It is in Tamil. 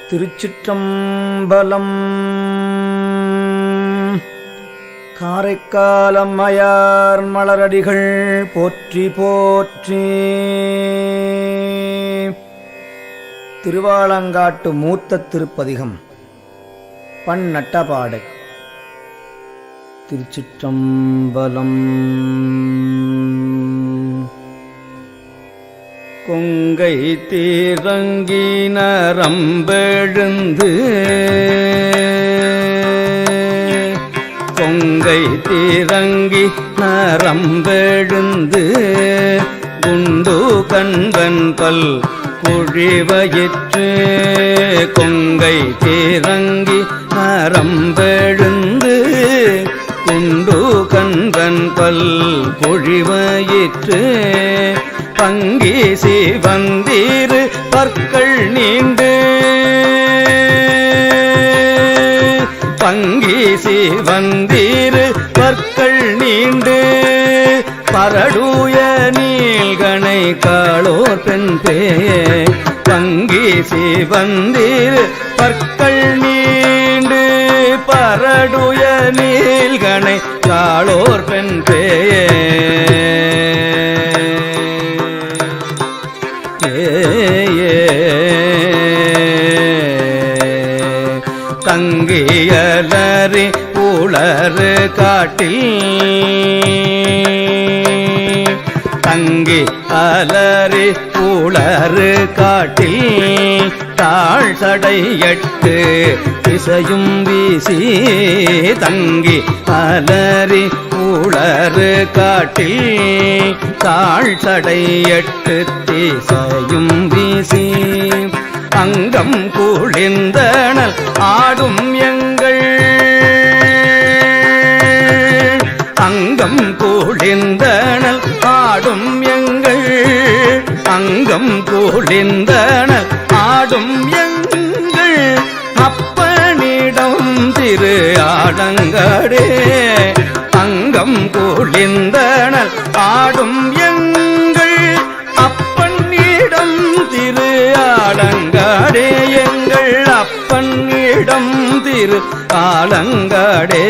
திருச்சிற்றம்பலம். காரைக்காலம்மையார் மலரடிகள் போற்றி போற்றி. திருவாலங்காட்டு மூத்த திருப்பதிகம் பன்னட்டபாடை. திருச்சிற்றம்பலம். கொங்கை தீரங்கி நரம்பெழுந்து கொங்கை தீரங்கி நரம்பெழுந்து குண்டு கண்பன் பல் குழிவயிற்று. கொங்கை தீரங்கி நரம்பெழுந்து குண்டு கண்பன் பல் குழிவயிற்று. பங்கி சிவந்தீரு பற்கள் நீண்டு பங்கி சிவந்தீரு பற்கள் நீண்டு பரடுய நீள்கணை காளோர் பெண் பே. பங்கி சிவந்தீரு பற்கள் நீண்டு பரடுய நீள்கணை காளோர் பெண் பே. தங்கியலறி உளறு காட்டில் தங்கி அலறி உளறு காட்டில் தாழ் சடையட்டு திசையும் வீசி. தங்கி அலறி உளறு காட்டில் தாழ் சடையட்டு திசையும் வீசி. அங்கம் குளிர்ந்தனல் ஆடும் எங்கள் அங்கம் குளிர்ந்தனல் ஆடும் எங்கள் அங்கம் குளிர்ந்தனல் ஆடும் எங்கள் அப்பனிடம் திரு ஆலங்காடே. அங்கம் குளிர்ந்தனல் ஆடும் எங்கள் அப்பனிடம் திரு ஆலங்காடே. எங்கள் அப்பனிடம் திரு ஆலங்காடே.